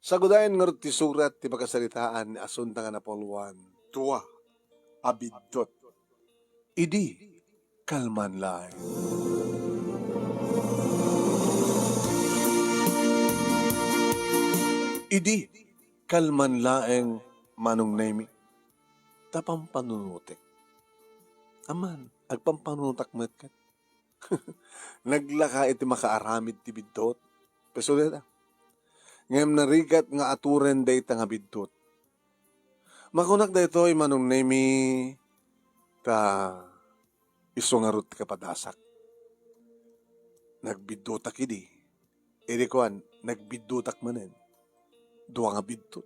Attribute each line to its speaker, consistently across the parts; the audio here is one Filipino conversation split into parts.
Speaker 1: Sagudayan nga ti surat ti pagkasalitaan ni asunta nga napoluan. Tuwa, abidtot. Idi, kalman laeng. Idi, kalman laeng manong nemi. Tapang panunutik. Aman, agpampanunutak met kat. Naglaka iti makaaramid ti bidtot. Peso deta. Ngem narigat nga aturen dayta nga bidtot. Makunak daytoy manong nemi ta iso nga rut kapadasak. Nagbiddotak idi. Edi kuan, nagbiddotak manen. Dua nga bidtot.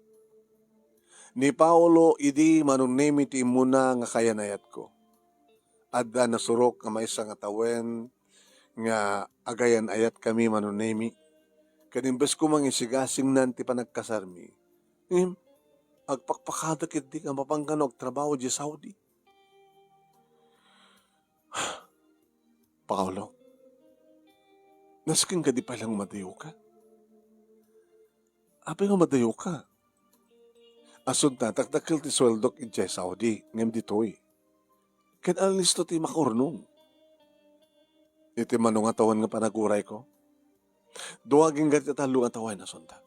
Speaker 1: Ni Paulo idi manong nemi ti imuna nga kayanayat ko. Adda nasurok nga maysa nga tawen nga agayan ayat kami manong nemi. Kanimbes ko mangisigasing nan ti panagkasarmi. Agpakpakadak iti nga mapangkanog trabaho di Saudi. Paulo, nasking ka di palang madayo ka? Apa nga madayo ka? Asod na, takdakil ti sweldok iti Saudi, ngem ditoy. Ken alisto ti makurunong. Iti manong atawan nga panaguray ko. Duwaging gati talo nga taway na sonda.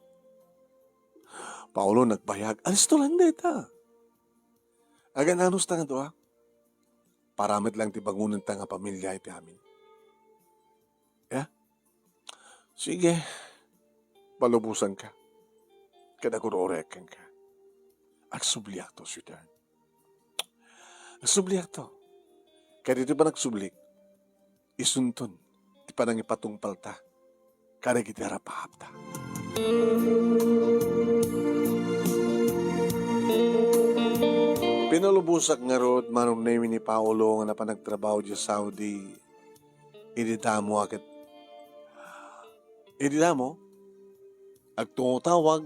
Speaker 1: Paulo nagbayag, alisto lang deta. Agan anus ta nga doa. Paramit lang ti bangunan ta nga pamilya iti amin. Ya? Sige. Palubusan ka. Kadagurorekan ka. Agsubliak to, sweetheart. Agsubliak to. Kaya dito pa nagsublik, isunton, di pa nang ipatungpal ta. Kaya kita harap-hap ta. Pinulubusak nga rod, manong name ni Paulo nga napanagtrabaho di Saudi, ididamo akit. Ididamo, agtungutawag,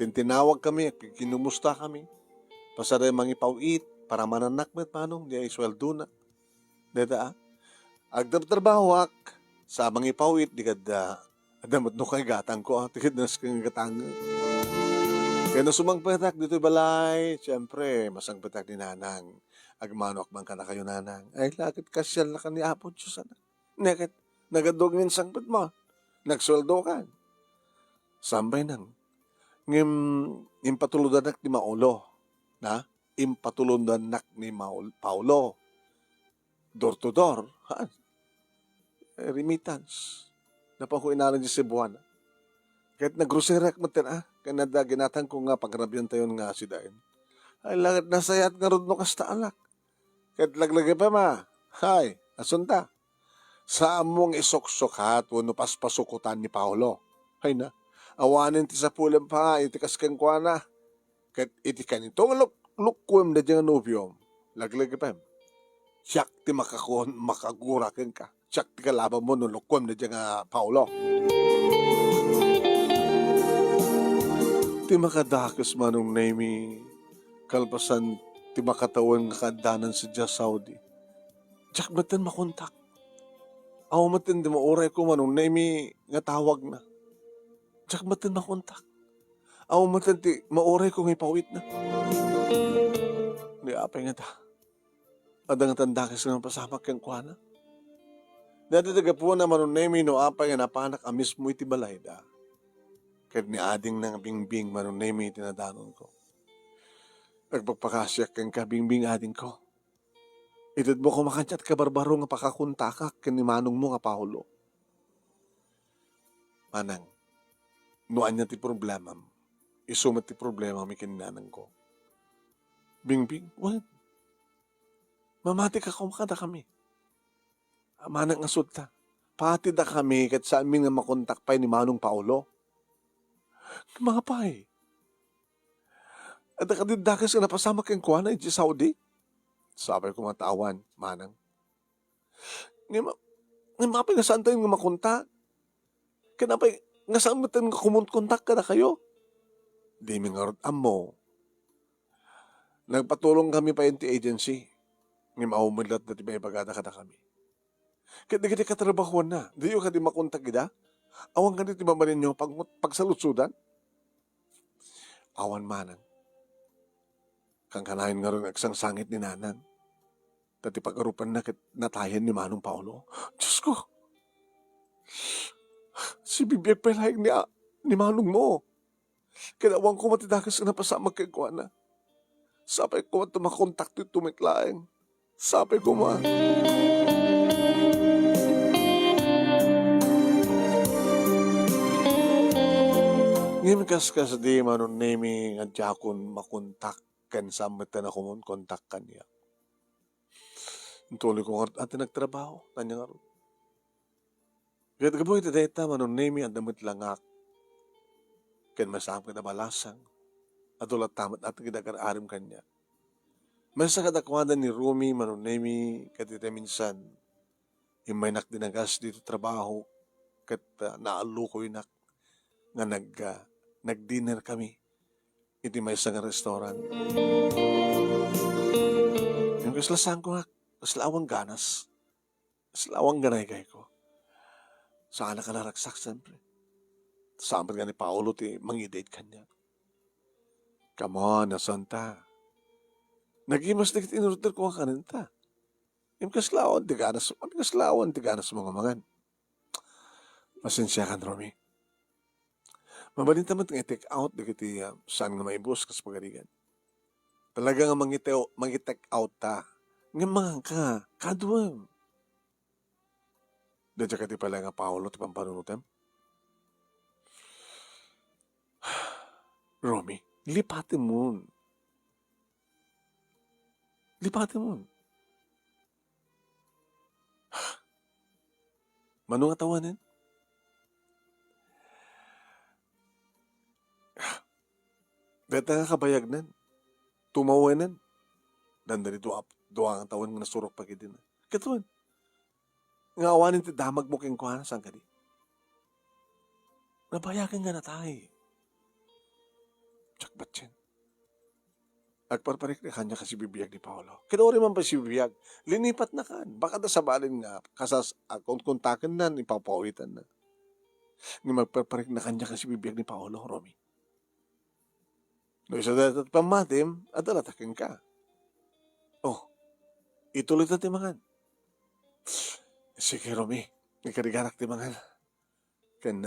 Speaker 1: tintinawag kami, kinumusta kami, pasaray mangipawit, para mananak met manong, di ay sweldo na. Dada, agdabtrabaho ak, sa mangipawit, di kada, adamot no kay gatang ko, tikid nas kang gatang. Kaya na sumangpetak dito balay, siyempre, masangpetak ni nanang. Agmanok man ka na kayo nanang. Ay, lakit kasyal na ka ni Apo Diyos. Nekit, nagadog ng sangpet mo. Nagsweldo ka. Sambay nang. Ngim, impatuludanak ni Maulo. Na? Impatuludanak ni Paulo. Door to door. Ha? Remittance. Napakuinaran di Cebuana. Kahit nagrusirak mo tin kanada ginatang ko nga pagrabyan tayo nga si Dain. Ay langit nasayat nga rod no kasta alak. Kahit laglagay pa ma. Hay, asunta. Sa among isok-sokat wano paspasukutan ni Paulo. Hay na. Awanin ti sa pulang pa, itikas kang kwa na. Kahit itikan ito, lukwem na dyan nobyom. Laglagay pa. Siyak ti makagurakin ka. Siyak ti kalaban mo no lukwem na dyan Paulo. Ti makadakas manong name kalpasan ti makatawan nga kandanan sa Diyas Saudi. Diyak batin makontak. Aw matin di mauray ko manong name nga tawag na. Diyak batin makontak. Aw matin ti mauray ko nga ipawit na. Di apay nga ta. Adang tandakas nga pasamak kang kuana. Dati taga po na manong name no apay nga napanak amis mo iti balay da. Kahit ni ading nang bingbing manong name tinadanon ko. Nagpagpakasyak kang kabingbing ading ko. Itad mo ko makanchat ka barbaro nga pakakuntakak kan ni manong mo nga Paulo. Manang, nuan niya ti problema. Isumat ti problema mi kininanang ko. Bingbing, what? Mamati ka kumakada kami. Manang asod ta. Pati da kami kat saan mi nga makontak pa ni manong Paulo. Mga pay. At nakadindakas ka napasama kang kuha na iti Saudi? Sabi ko matawan, manang. Ngayon mapay nga saan tayo nga makontak? Kanapay, nga saan mo tayo nga kumontak ka na kayo? Di mi nga amo. Nagpatulong kami pa yung agency. Ngayon maumilat na tibay bagada ka na kami. Kaya di ka katrabahuan na. Di yung ka di makontak ida? Awang ka di mamalin nyo pagsalutsudan? awan manang. Kang kanayon nga rin agsang sangit ni nanang. Dati pag-arupan na natayan ni Manong Paulo. Diyos ko, si bibiyag pa lahing ni Manong mo. Kinawang ko matidakas na pasamag kay Kuana. Sapay ko makontakto tumiklaing. Sapay ko ma. Ngayon kas di Manong nemi nga jakon makontak kan samatan ako mon kontak kanya. Tuloy ko nga at nagtrabaho. Kanya nga ron. Kaya gaboy iti dayta Manong nemi ang damit langak. Ken masam ka na balasang. At ulat tamat at kidagar-arim kanya. May sa kadakwadan ni Rumi Manong nemi katita minsan. May nakdinagas dito trabaho. Kat naalukoy nak. Nga nag-dinner kami. Iti may isang restaurant. Yung kaslasang ko nga. Kaslawang ganas. Kaslawang ganay kay ko. Saan ka naragsak siyempre. Sampai nga ni Paulo ti mangidate kanya. Come on, nasanta. Nagimas na inurutan ko ang kananta. Yung kaslawan, ti ganas mga mangan. Pasensya kan, Romy. Mabalin tamat nga take out, di kiti saan nga maibus kas pagarigan. Talaga nga mangi-take out ta. Nga mga ka, kaduang. Dadya ka ti pala nga Paulo, ti pampanunutem. Romy, lipatin mo. Lipatin mo. Manong atawanin? Beta nga kabayagnan. Tumawanan. Dandali doang ang tawan nga nasurok pagi din. Katuan. Nga awanin ti damag mo keng kuhana sang kadi. Nabayagan nga na tayo. Tsak batsin. Agparparik na kanya kasi bibiyag ni Paulo. Kinori man pa si bibiyag. Linipat na kan. Baka na sabalin nga. Kasas kontakan na. Ipapawitan na. Nga magparparik na kanya kasi bibiyag ni Paulo, Romy. No isa datat pamatim, at alatakin ka. Oh, ituloy na timangan. Sige, Romy. Ikarigarak timangan. Kan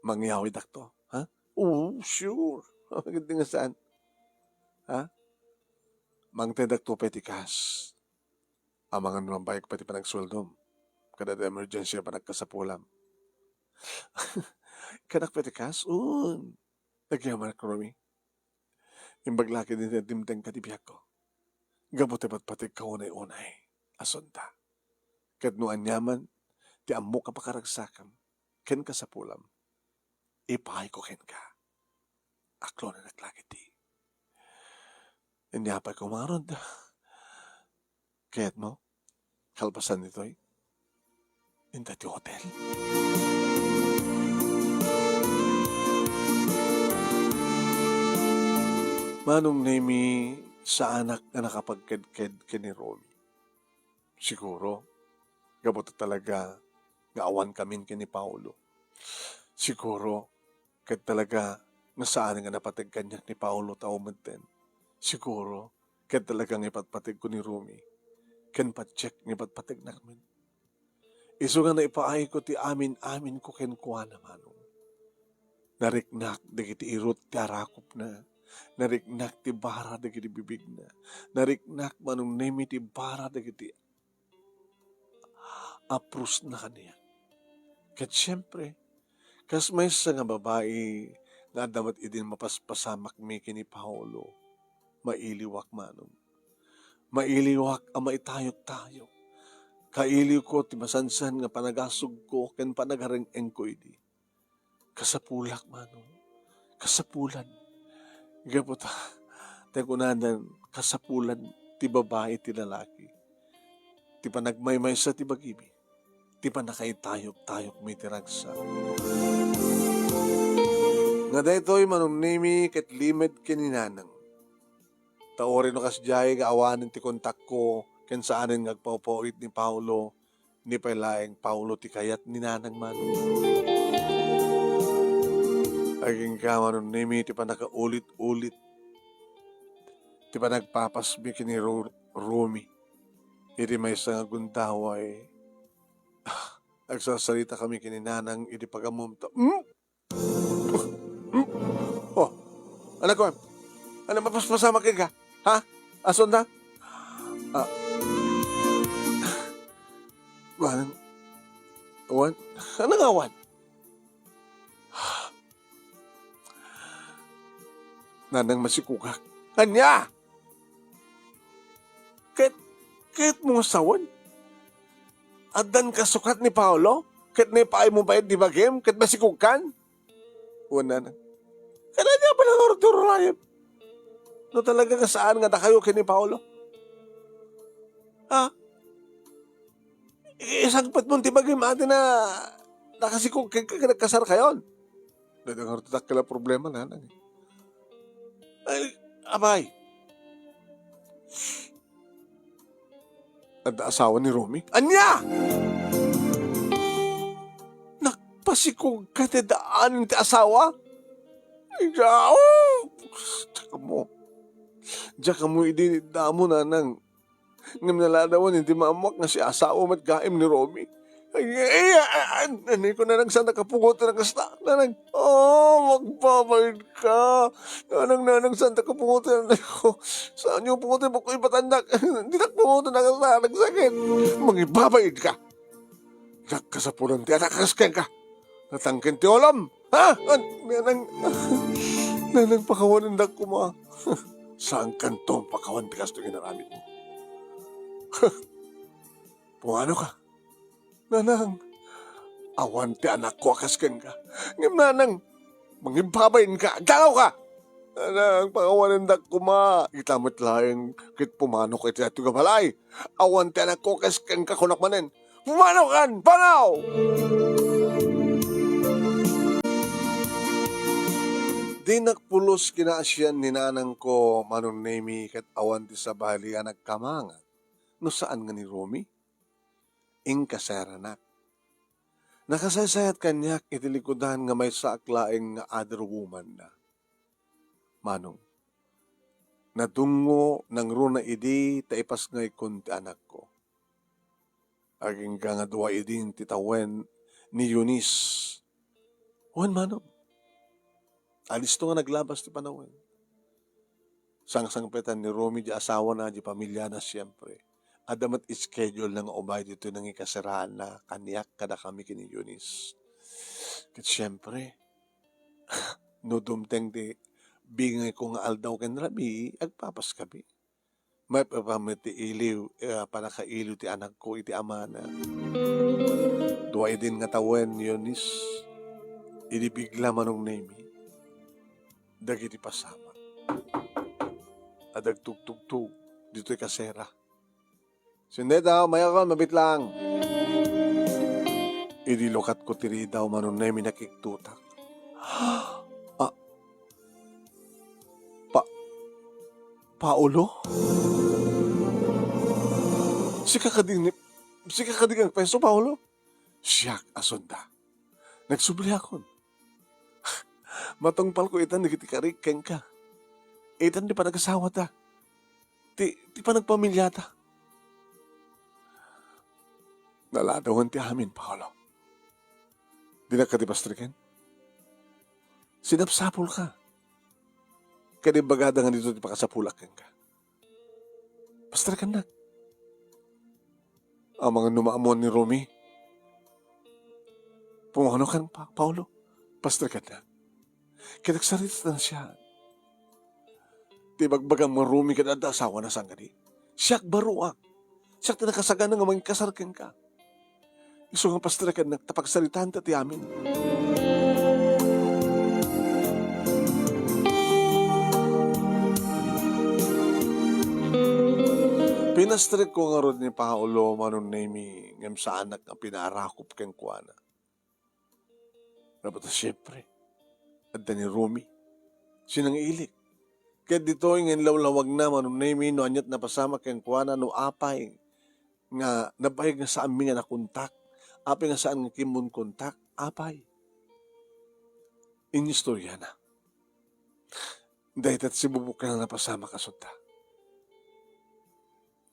Speaker 1: mangyawid akto. Ha? Oh, sure. Maganda nga saan? Ha? Mangtedak to petikas. Amangan naman bayag pati pa nagsweldom. Kada emergency pa nagkasapulam. Kanak petikas? Nagyaman ako, Romy. Imbaglaki din na dimdeng katibiyag ko. Gabuti ba't pati kaunay-unay. Asunta. Kadnuan yaman, ti ammo ka pakaragsakam. Ken ka sa pulam. Ipahay ko ken ka. Aklo na naglaki ti. Inyapay ko mga ronda. Kaya't mo, kalpasan nito'y, inta ti hotel. Manong nemi sa anak na nakapagkedked ni Romy. Siguro, gabuto talaga nga awan kamin kini Paulo. Siguro, ket talaga nga saan nga napatag kanyak ni Paulo taumenten. Siguro, ket talaga nga ipatpatag ko ni Romy. Ken patcheck nga ipatpatag namin. Iso nga na ipaay ko ti amin ko ken kuha na manong. Nariknak, digiti irot ti arakop na. Nariknak ti bara dagiti bibig na. Nariknak manong nemi ti bara dagiti apros na kaniya. Kat siyempre, kas may sa nga babae nga damat idin mapaspasamak mi kini Paulo, mailiwak manong. Mailiwak ang maitayok-tayok. Kailiw ko ti masansan nga panagasog ko ken panagareng-eng ko idi. Kasapulak manong. Kasapulan. Gapota, tagunanan, kasapulan, ti babae, ti lalaki. Ti panagmaymay sa ti bagibi. Ti panakaitayok-tayok may tiragsa. Nga daytoy manunimi ket limed kininanang. Taorin no kasjay gaawanin ti kontak ko ken saanen ngagpawpawit ni Paulo ni palaeng Paulo ti kayat ni nanang manong. Aging kama nun nimi, ti pa nakaulit-ulit. Ti pa nagpapasbi kini Rumi. Iti may nga gundaway. Nagsasalita kami kininanang iti pagamumta. Oh, anak ko, ano mapaspasama ka? Ha? Ason na? Ah, Wanang, awan? Anong awan? Nanang masikugak. Kanya! Kahit mo sawan. Adan ka sukat ni Paolo? Kahit na ipaay mo ba di ba game? Kahit masikugan? Una na. Kaya niya pa ng Arturo Ryan. No talaga ka saan nga na kayo kini Paolo? Ha? Isagpat mo di ba game atin na nakasikog nagkasar kayon? Dadang Arturo kala problema na. Ay, abay. At asawa ni Romy? Anya! Nakpasikog ka ti daan ti asawa? Ay, Tsaka mo idinidamo na nang naladawan hindi maamuak nga si asawa mat gaim ni Romy. Nanay ko na nang saan nakapungot na kasta. Nanang, magbabayad ka. Nanang saan nakapungot na ko. Saan yung pungot na ko ipatandak. Hindi nakapungot na kasta. Nagsakit. Magibabayad ka. Nagkasapunan ti anakaskan ka. Natangkin ti olam. Ha? Nanang pakawanan na ko ma. Saan kantong pakawan ti kasto ginaramit mo? Pungano ka? Nanang, awan ti anak ko akaskan ka. Ngam nanang, mangibabayin ka. Galaw ka! Nanang, pangawanan dak ko ma. Itamot lang, kit pumano ka iti ato gabalay. Awan ti anak ko akaskan ka kunak manen. Pumano kan! Pangaw! Di nakpulos kinaasyan ni nanang ko manong nemi kat awan ti sabali ang nagkamangan. No saan nga ni Romy? Ing kasaranak. Nakasaysayat kanyak itilikudan nga may saaklaing nga other woman na. Manong, natungo ng runa idi taipas ngay kunti anak ko. Aging ka nga duwa idin titawen ni Eunice. Wan manong, alis to nga naglabas ti panawin. Sang-sangpetan ni Romy di asawa na, di pamilya na siyempre. Adamat schedule ng ubay dito ng ikasirahan na kaniyak kada kami kini Eunice. Kat siyempre, no dumteng di bingay ko nga aldaw ken rabi, agpapas kami. May papamit ti iliw, panakailiw ti anak ko iti amana. Duway din nga tawen Eunice, inibigla manong nemi, dagiti pasama. Adag tugtugtug, dito'y kasera. Sindi daw, maya ka, mabit lang. Idilokat ko tiri daw manon na yung nakiktutak. Paulo? Sika ka din ang peso, Paulo? Siyak, asunda. Nagsubli akon. Matungpal ko itan, nagitikarik keng ka. Itan di pa nag-asawa ta. Di pa nagpamilya ta. Naladawan ti amin, Paolo. Di na ka di pastriken? Sinapsapul ka. Kaya bagada nga dito di pakasapulak ka. Pastriken na. Ang mga numaamon ni Romy. Pumano kan, Paolo? Pastriken na. Kaya nagsarita na siya. Di bagbagang mga Romy ka na asawa na sang gani. Siyak baruak. Siyak na nakasagana nga mga kasarken ka. Iso nga pastriken na tapagsaritaan ti amin. Pinastrik ko nga ron ni Paolo manon nemi ngem sa anak nga pinarakop keng kuana. Dapat siyempre, adda ni Romy, sinang ilik. Kaya dito yung lawlawag na manon nemi no anyat na pasama keng kuana no apay nga nabayag nga sa amin nga nakuntak. Apay nga saan nga kimun kontak, apay. Inistorya na. Dahil at sibubuk ka na napasama kasunta.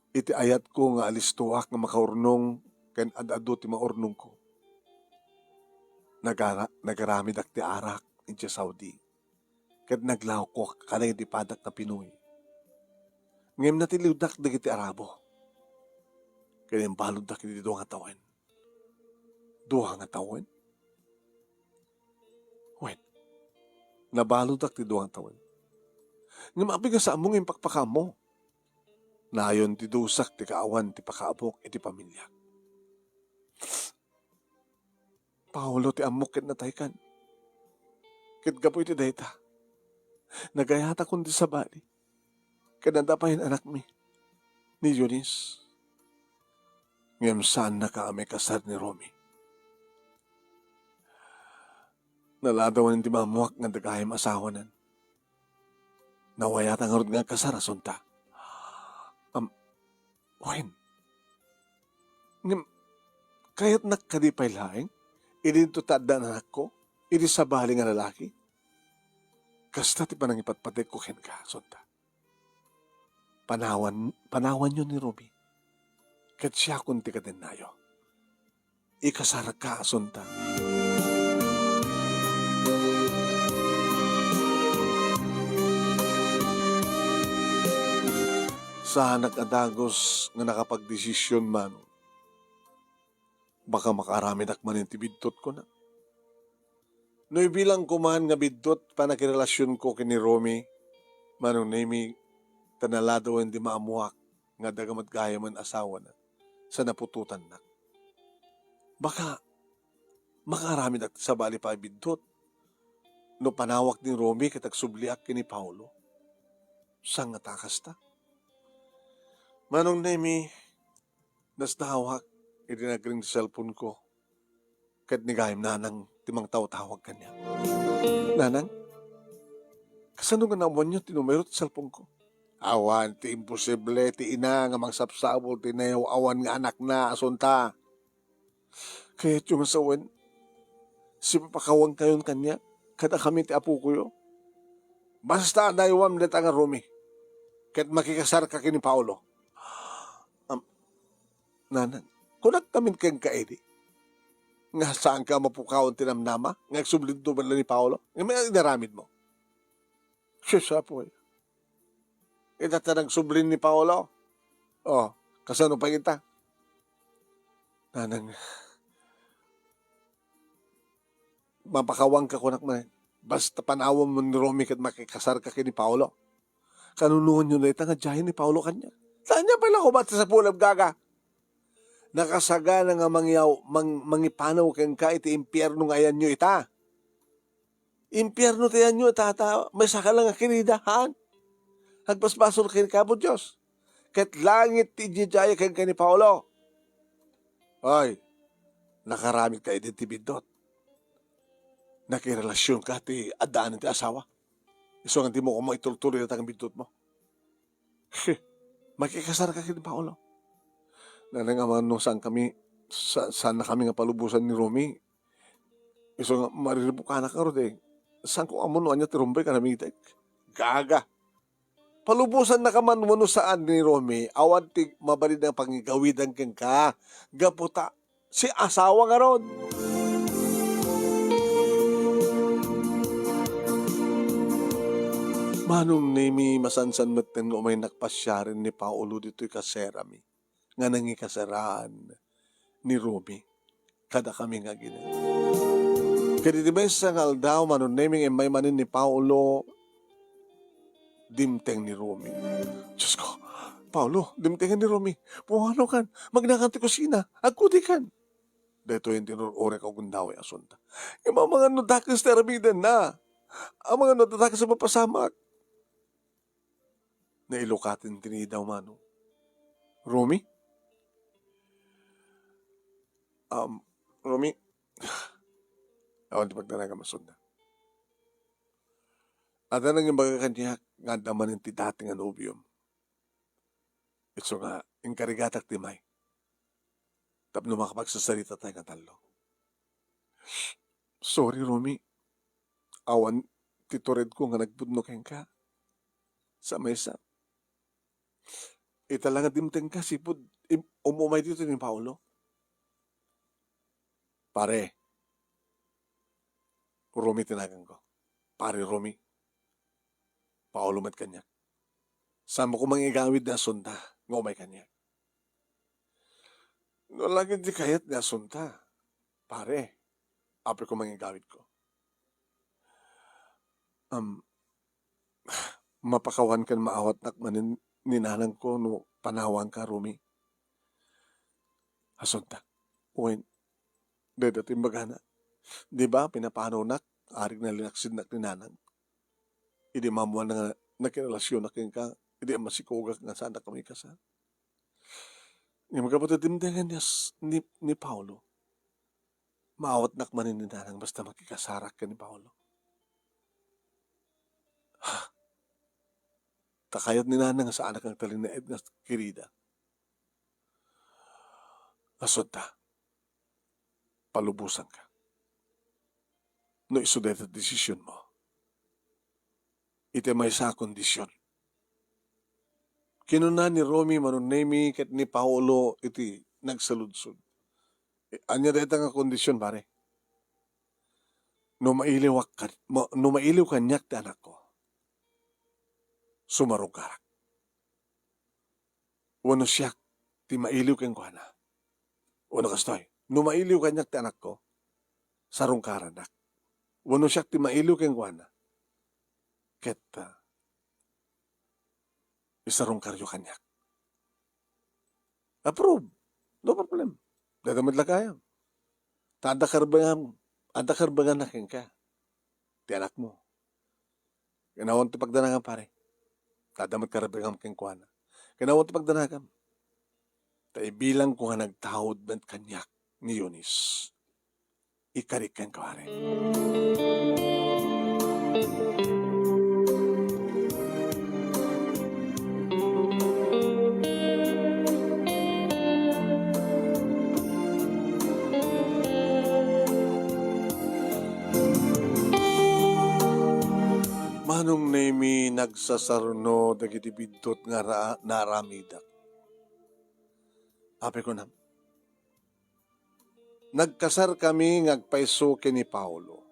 Speaker 1: Iti ayat ko nga alistuak nga makaurnong ken adado ti maurnong ko. Nagaramid ak ti arak inti Saudi. Ket naglaw ko kanay ti padak na Pinoy. Ngem na ti liudak dagiti Arabo. Kaya balod na kiti duha nga tawen. Duha nga tawen? Wait. Nabalod na ti duha nga tawen. Ngem api nga sa among impakpaka mo. Nayon ti dusak ti kaawan ti pakaabok iti pamilya. Paulo ti amok ket nataykan. Ket gapu iti dayta. Nagayata kundi sa bali. Kanadapahin anak mi. Ni Eunice. Ngem saan na kami kasar ni Romy. Naladawan ti mamuak nga dagayam asawanan. Nawayata nga rod nga kasar asunta. Wen. Ngem kayat nakadipay laeng, idi ito tadaan anak ko, idi sa bali nga lalaki. Kasta ti panang ipatpatek ko ken ka, sunta. Panawan yun ni Ruby. Kat siya kunti ka din nayo. Ikasarag ka, sunta. Sa nag-adagos nga nakapagdesisyon man, baka makaramid ak man yung tibidtot ko na. No'y bilang kumahan nga bidtot, panakirelasyon ko kini Romy, manong nami, tanalado hindi maamuak, nga dagamat gaya man asawa na, sa napututan na. Baka, makaramid ak sa bali pa bidtot, no panawak ni Romy katag subliak kini Paulo, sang atakas ta. Manong nami, nasdawak, idinagring cellphone ko, kat nigayam nanang timang tawag kanya. Nanang, kasano nga naman nyo tinumero ti cellphone ko? Awan, ti imposible, ti ina nga mangsapsabol, ti nayaw awan nga anak na, asunta. Kaya't yung asawan, si papakawang kayon kanya, kada kami ti apo ko yo. Basta dayawam deta nga Romy, kat makikasar ka kini Paulo. Nanang, kunak tamin kang kaedi. Nga saan ka mapukawon tinamnama? Nga sublido ba ni Paolo? Nga may inaramid mo. Siya po eh. Itatanang sublin ni Paolo. Oh, kasano pa kita? Nanang, mapakawang ka kunak man. Basta panawam mo ni Romy kat makikasar ka kini Paolo. Kanunuhan nyo na itang adyahin ni Paolo kanya. Saan niya pala kumata sa pulab gaga? Nakasaga na nga mangipanaw kang ka iti impyerno nga yan nyo ita. Impyerno tayan nyo tata, may saka lang akinidahan. Hagpasbasol kayo kabo Diyos. Kat langit ti jijaya kang ka ni Paulo. Ay, nakaramit ka identibidot. Nakirelasyon ka ti adaan ti asawa. Iso nga di mo kung maitultuloy na tangang bidot mo. Makikasar ka kini Paulo. Nanangaman nung saan na kami nga palubusan ni Romy. Iso nga mariribukan na ka ro de. Saan ko amunuan niya tirumbay ka namitek? Gaga. Palubusan na ka man mano saan ni Romy, awan ti mabalid ng pangigawidan kang ka. Gaputa, si asawa nga ron. Manong nimi masansan maten umay nakpasyarin ni Paulo dito'y kaserami. Nga nangikasaraan ni Romy. Kada kami nga gina. Kaya di ba sa ngaldaw, manon naming may manin ni Paulo, dimteng ni Romy. Diyos ko, Paulo, dimtengan ni Romy. Puhano kan, magnakanti kusina, agkudi kan. Dito yung tinurore ko gundawi asunta. Yung mga nudakas terabidan na. Ang mga nudakas sa mapasamak. Nailukatin tinidaw mano. Romy? Romy, awan di pagdanaga masunda. At anang yung baga kanya, nga naman yung dating ang obium. Ito nga, yung karigatak timay. Tapno makapagsasalita tayo nga talo. Sorry, Romy. awan titured ko nga nagpudno ken ka sa mesa. Itala nga dimteng ka sipud umumay dito ni Paulo. Pare, Romy tinagan ko. Pare Romy, Paulo mat kanya. Sama ko mangigawid na asunta, ngumay kanya. No lagi di kayat na asunta. Pare, apre ko mangigawid ko. Mapakawan kan maawat nakmanin ninanang ko no panawang ka, Romy. Asunta. Uwin, dadating bagana. Di ba, pinapano nak, arig na linaksid nak ninanang. Idi mamuan na nakirelasyon na ka, idi masikogak nga sana kami kasal. Nga magkapatadimdengan ni Paulo. Maawat nakmanin ninanang basta makikasarak ka ni Paulo. Takayat ni nanang sa anak ng taling na Edna Kirida. Asunta, palubusan ka. No isudet at desisyon mo. Ite may sa kondisyon. Kinuna ni Romy manunemi ket ni Paulo iti nagsaludsod. Anya deta nga kondisyon, pare. No mailiw kanyak ti anak ko. Sumarong karak. Wano siyak ti mailiw keng kuhana. Wano kastoy. No mailiw kanyak ti anak ko. Sarong karanak. Wano siyak ti mailiw keng kuhana. Ket isarong karyo kanyak. Approve. No problem. Dadamad lakayam. Ada karbangan na keng ka. Ti anak mo. Kinawang ti pagdanangan, pare. Tadamat karabagam keng kuhana. Kinawang ti pagdanagam. Bilang ko nga nagtahod bent kanyak ni Eunice. Ikarik keng kawari. Manong nemi nagsasarno dagiti bidtot nga naramidak. Ape ko na. Nagkasar kami ngagpaiso ni Paulo.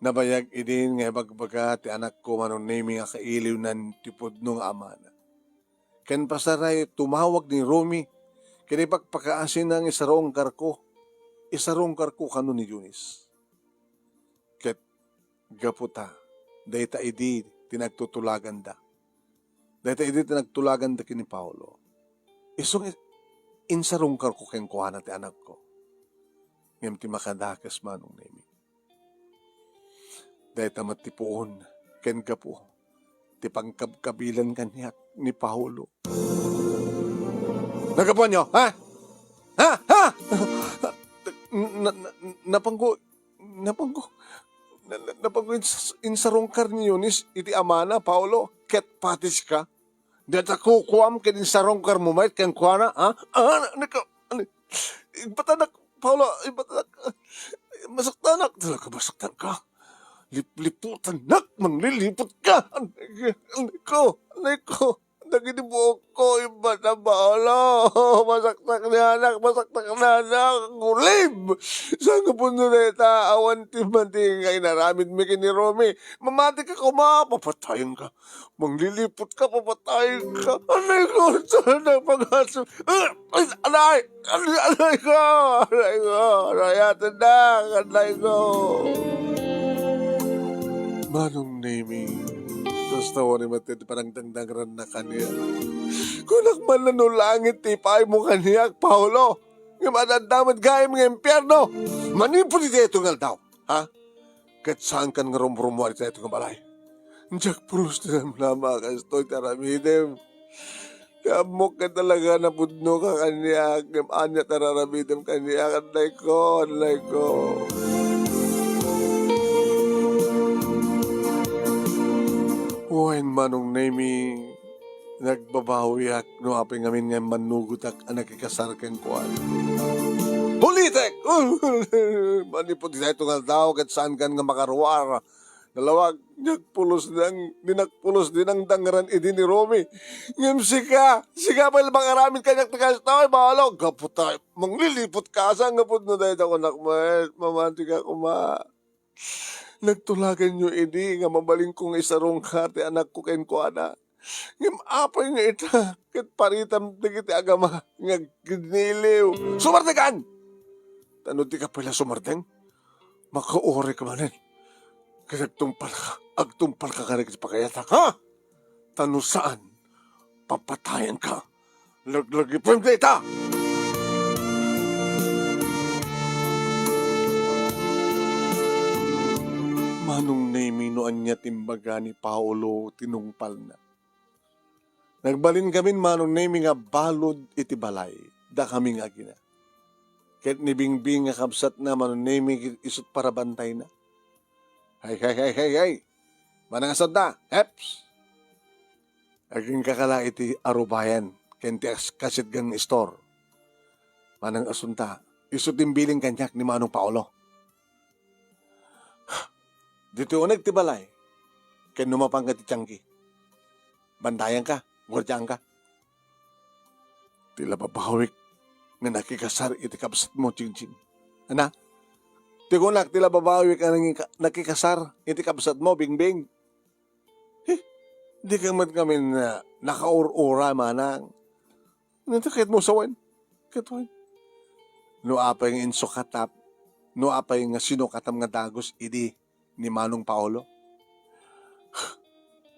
Speaker 1: Nabayag idin nga bagbaga ti anak ko manong nemi nga kailiw nan tipod nung amana. Ken pasaray tumawag ni Romy kini pagpakaasin ng isarong karko. Isarong karko kano ni Eunice. Ket gaputa. Dayta idi tinagtutulagan da. Dayta idi tinagtulagan da kini Paulo. Isong insarong karko ken kuhana ti anak ko. Ngem ti makadakas manong nemi. Dayta matipuon ken gapo. Ti pangkabkabilan kanyak ni Paulo. Nagapuan nyo, ha? Ha? Ha? Napanggo insarongkar ni Eunice iti amana, Paulo, ket patis ka. Data ko kuam ken insarongkar mo may ken kuana, ha? Ibatanak, Paulo, ibatanak. Masaktanak. Talaga masaktan ka. Liputan nak, manglilipot ka. Anay ko. Naginibuok ko, iba na Paulo. Masaktak na anak, gulib. Saan ka po nureta, awan timanting ay naramid mi kini Romy. Mamati ka papatayin ka. Manglilipot ka, papatayin ka. Anay ko, saan na pag-aso. Anay ko. Rayatan na, anay ko. Manong naming. Basta wari matid parang dangdangran na kaniya. Kunak man na nulangit tipay mo kaniya, Paulo. Nga madadamad gayam ng impyerno. Manipuli tayo itong aldaw. Ha? Kahit saan kan nga rumrumuari tayo itong balay. Diyak pulos na naman kastoy taramidem. Kamok ka talaga na pudno ka kaniya. Anya tararamidem kaniya. Anlay ko. Huwain manong nemi nagbabawiak no aping amin nga manugutak ang nakikasarkan ko. Huli Itek! Manipot di ito nga daw kat saan kan nga makaruar. Dalawag, dinakpulos din ang dangaran idi ni Romy. Ngam sika pa ilbang aramin kanyak takas tao, bahala. Gapot tayo, manglilipot ka sa ngapot na dahil ako nakmayat, mamantik ako Nagtulagan nyo idi nga mabaling kong isarong kate anak ko kain ko ana. Ngam apay nga ita, kat paritam digiti agama, nga giniliw. Sumartegan! Tanod di ka pala sumarteng? Makaore ka manin. Kasi agtumpal ka kanig sa pakayata, ha? Tano saan? Papatayan ka. Laglagi pa yung data! Manong naiminoan niya timbaga ni Paolo tinungpal na. Nagbalin kami manong naimi nga balod iti balay, da kami nga gina. Kahit ni Bingbing nga kabsat na manong naimi isot para bantay na. Hay. Manang asad na, heps. Aging kakala iti arubayan, kenti kasit gang store. Manang asunta, isot din biling kanyak ni Manong Paolo. Dito unag ti balay, kaya numapang ka ti tiyangki. Bandayan ka, gwardiyan ka. Tila babawik nga nakikasar iti kabsat mo, Chin. Ana? Tigunak tila babawik nga nakikasar iti kabsat mo, Bingbing. Di ka man kami na nakaur-ura manang. Natakit mo sawan. Katuan. No apay nga insukatap, no apay nga sinukatam nga dagos, idi ni Manong Paolo.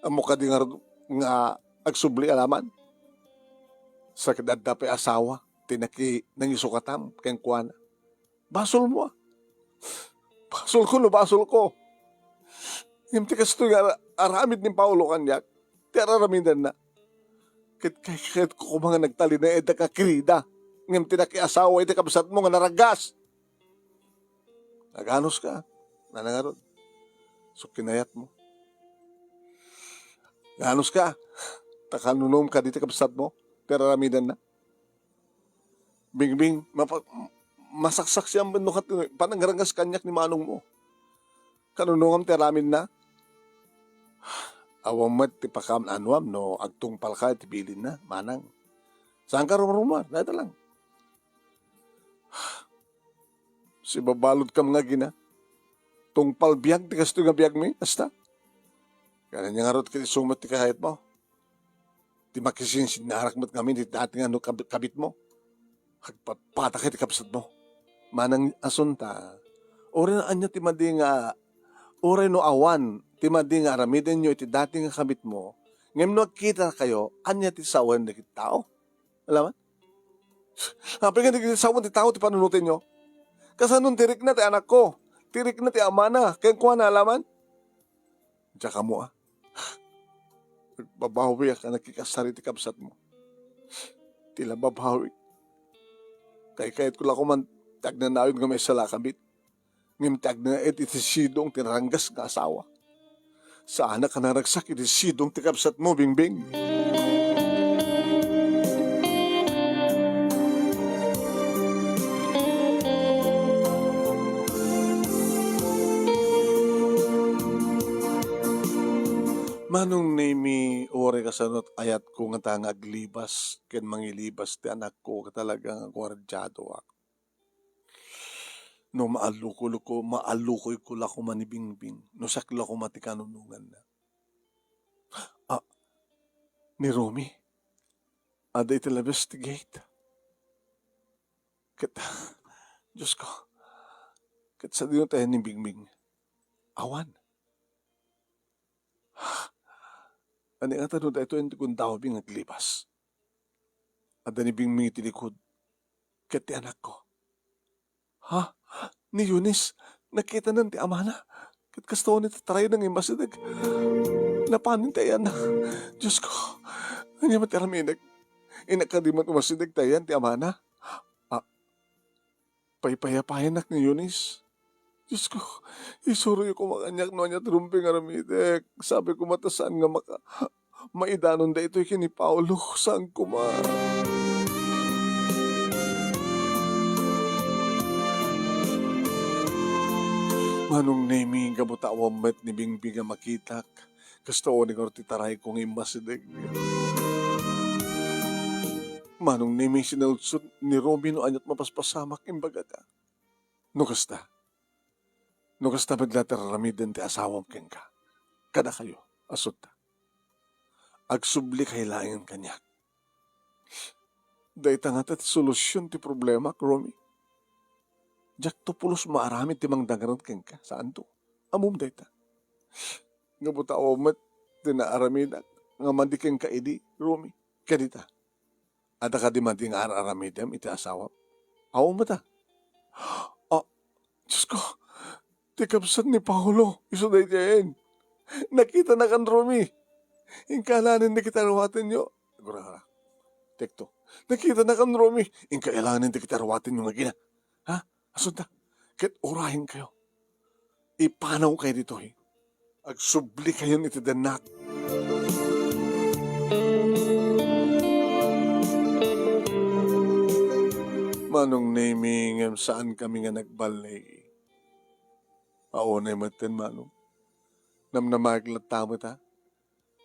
Speaker 1: Amo ka di nga agsubli alaman. Sa kadadda pa asawa, tinaki nang isukatam, kayang kuwana. Basol mo ah. Basol ko. Yung tikas ito nga aramid ni Paolo kanyak, tiraramidan na. Kahit ko mga nagtali na edda ka kirida, ngayon tinaki asawa, iti kabsat mo nga naragas. Naganos ka, nanangarod. So kinayat mo. Ganos ka, takanunom ka dito kabsat mo, tiraramidan na. Bingbing, masaksak siyang benukat, pananggarangas kanyak ni Manong mo. Kanunungam tiramin na. Awam mat ti pakam anwam no agtungpal ka ti bilin na manang. Saan ka rumar? Dito lang. Si babalod kam nga gina. Tungpal biyag ti kasto nga biyag mi hasta. Kaya nga rot kiti sumat ti kahit mo. Ti makisinsin na harak mat kami ti dati nga no kabit mo. Hagpapatak ti kapsat mo. Manang asunta. Ori na anya ti madi nga ori no awan ti madi nga aramiden nyo iti dati nga kabit mo, ngayon no kita kayo, anya ti sawan na tao. Alam mo? Hapi nga ti sawan ti tao ti panunutin nyo. Kasanong tirik na ti anak ko, tirik na ti ama na, kaya kuha na alaman? Diyan ka mo ah. Babawi ka nakikasari ti kapsat mo. Tila babawi. Kahit ko lang kuman, tag na naon nga may salakabit. Ngayon tag na iti sidong tiranggas nga asawa. Sa anak ka naragsak, iti sidong tikapsat mo, Bingbing. Manong nami ore kasanot ayat ko nga tanga aglibas, ken mangilibas ti anak ko katalagang gwardyado ako. No maalukoy ko la ko manibingbing, no sakla ko matikanunungan na. Ah, ni Romy, ada iti investigate. Diyos ko, sa diyo tayo ni Bingbing, awan. Ano nga tanong ito yung kung tao bing naglibas. Ada ni Bingbing iti likod, ti anak ko. Ha? Ni Eunice, nakita ng ti amana. Kat kasto nito taray ng imasidag. Napanin tayan na. Diyos ko, ano matiraminag? Inakadiman umasidag tayan ti amana. Ah, paypayapayan nak ni Eunice. Diyos ko, isuroy ko makanyak no niya trumping aramidek. Sabi ko matasaan nga maidanon da ito'y kini Paulo. Saan ko Manong naming kabutawang met ni Bingbing makitak. Gusto ko ni Korti taray kong imasideg niya. Manong naming sinalsot ni Romino anyat mapaspasamak imbaga ka. No kasta maglataramidan ti asawang keng ka. Kada kayo, asot ta. Agsubli kailangan kanya. Dahil nga ti solusyon ti problema, Romy. Jak to pulos maaramid ti mang dangaran keng ka. Saan to? Amum dahi ta. Nga buta omat, tinaaramid nga mandi keng ka idi, Romy. Kadita. Ada ka di mandi nga araramidam iti asawa. Aw mo ta. Oh, Diyos ko. Ti kapsat ni Paolo. Iso dahi tiyan. Nakita na kan, Romy. Ingkalanin na kita rawatin nyo. Gura-gura. Tekto. Nakita na kan, Romy. Ingkalanin na kita rawatin nyo nga gina. Ha? Asunta. Kahit orahin kayo. Ipanaw kayo dito eh. Agsubli kayo niti danak. Manong naming saan kami nga nagbalay. Paunay matin, manong. Namnamaglat tamo ta.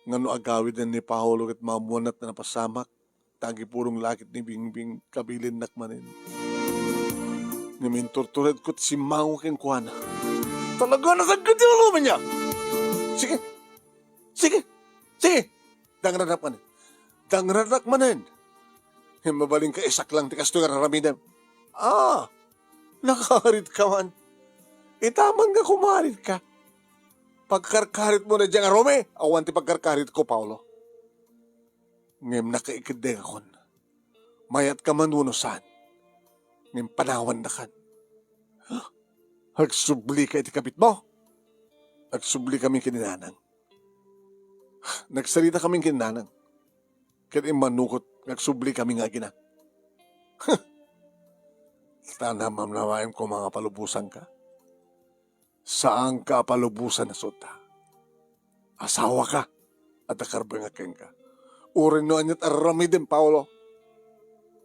Speaker 1: Nga no agawid ni Paolo at mamunat na napasamak. Tagi purong lakit ni Bingbing kabilin nakmanin. Ngamin tortured ko si Mango ken kuana. Talaga nasagad yung lumen niya. Sige. Dangranak manin. Dangranak manin. Mabaling ka isak lang tikas to nga raramidam. Nakaharit ka man. Itaman ka kumarit ka. Pagkarkarit mo na dyan, Rome. Awan ti pagkarkarit ko, Paolo. Ngem nakaikideng akon. Mayat ka manunusan. Ngem panawan na kan. Agsubli ka iti kapit mo. Agsubli kami kininanang. Nagsalita kaming kininanang. Kaya manukot, nagsubli kami nga gina. Tanda mamnawain ko mga palubusan ka. Saan ka palubusan na sota? Asawa ka at akarbangakeng ka. Urin no anyat aramidin, Paolo.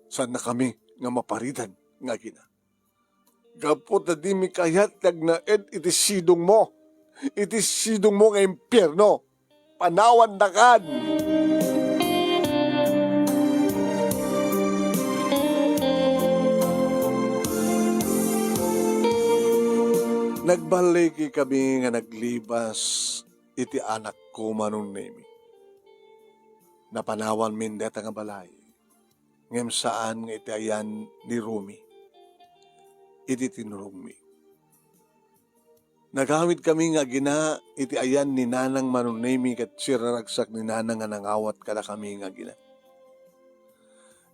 Speaker 1: Saan na kami nga maparidan nga gina? Gapot na di mi kayat na ed itisidong mo. Itisidong mo nga impyerno. Panawan na kan. Nagbaligi kami nga naglibas iti anak ko manong nemi. Napanawan min deta nga balay. Ngem saan nga iti ayan ni Rumi. Iti tinurong mi. Nagamit kami nga gina iti ayan ni nanang manong nemi kat siraragsak ni nanang nga nangawat kada kami nga gina.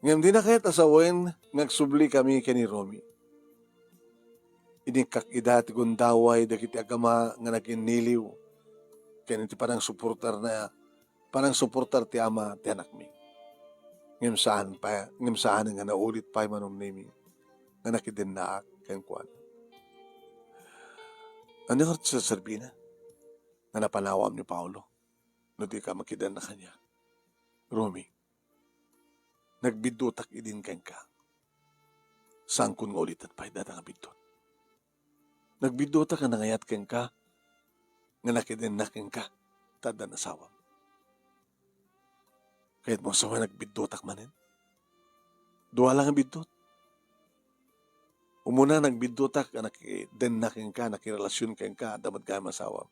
Speaker 1: Ngem di na kaya't asawen nagsubli kami kani Rumi. Inikak idati gundaway dakiti agama nga naginiliw. Kaya iti parang suportar ti ama ti anak mi. Ngem saan nga naulit pa manom nimi. Nga nakidinaak kayan kuwan. Ano yung sa Serbina? Nga napanawam ni Paolo. No di ka makidan na kanya. Romy, nagbidutak idin kayan ka. Saan kun nga ulitan pa idata nga bidot? Nagbidota ka nangayat keng ka, nga nakidinaking ka, tada na sawam. Kahit mo sawa nagbidotak manin, duwa lang ang bidot. Umuna nagbidotak ka, nakidinaking ka, nakirelasyon keng ka, dapat kaya masawam.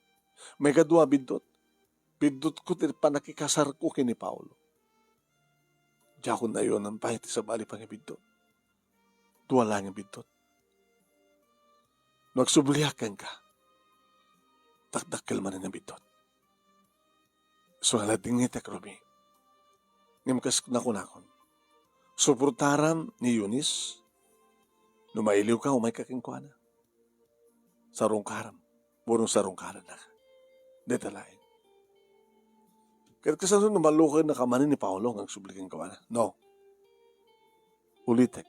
Speaker 1: May kadua bidot. Bidot ko pa nakikasar ko kini Paolo. Diya ko na yun ang pahit sa bali pang bidot. Duwa lang ang bidot. Magsublihakan ka. Takdakkel man ang bidot. So halading itek, Romy. Ngimkas na kunakon. Suportaram ni Eunice. Numailiw ka, umay kakingkuana. Sarong karam. Burong sarong karan na ka. Detalain. Kahit kasasun numalukan na kamanin ni Paolo ang sublikin kawana. No. Ulitek.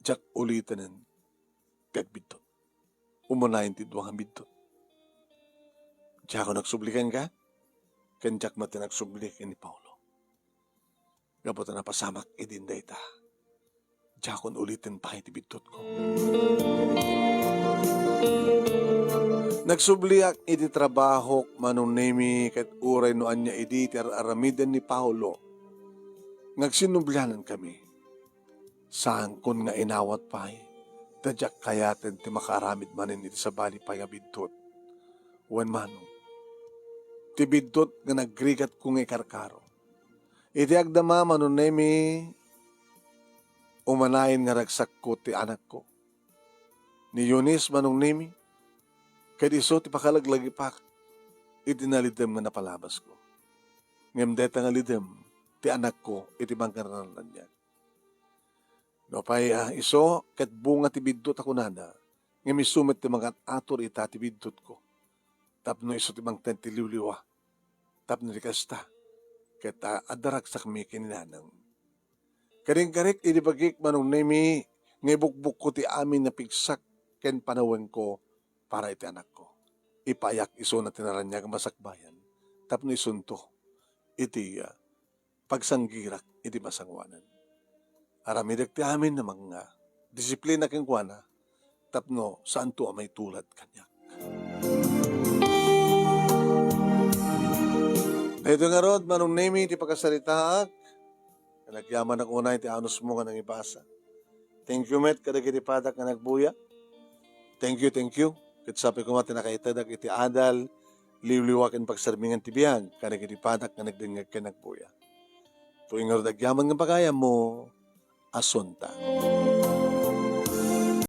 Speaker 1: Jak ulitan ng kagbidot. Umunayin ti duwang bidot. Diya ko nagsublikan ka, kanjak mati nagsublikan ni Paolo. Gapot na pasamak idinday ta. Diya ko ulitin pa iti bidot ko. Nagsubliak iti trabaho manunemi ket uray no anya iti aramidan ni Paulo. Ngagsinublanan kami. Saan kun nga inawat pay. Tadyak kayaten ti makaramid manin iti sabali pay nga bidtot. Wan manong. Ti bidtot nga nagrigat kung ikarkaro. Iti agdama manunemi umanayin nga ragsak ko ti anak ko. Ni Eunice manunemi ket iso ti pakalaglagi pa iti nalidem nga napalabas ko. Ngem deta nga lidem ti anak ko iti bangkaranan niya. No pay iso ket bunga ti biddot ako nada. Ngem isumit ti mga ator ita ti biddot ko. Tapno iso ti bangten ti liwliwa. Tapno ti kasta. Ket adarag sa kami kininanang. Karing-karik iti bagik manong nemi ngibukbuk ko ti amin na pigsak ken panaweng ko para iti anak ko. Ipayak iso na tinaranyag masakbayan. Tapno isunto iti pagsanggirak iti masangwanan. Aramidag ti amin na mga disiplina ken kuana tapno saan to amay tulad kanyak. Ito nga rod, manong nemi ti pagkasaritaak, nagyaman ako na iti anus mo nga nang ibasa. Thank you, met, kadagiti padak nga nagbuya. Thank you. Kat sabi ko nga tinakaitadag iti adal, liwliwakin pagsarmingan ti biyan, kadagiti padak nga nagdingag ka nagbuya. Tuwing nga rod, agyaman nga pagaya mo, asunta.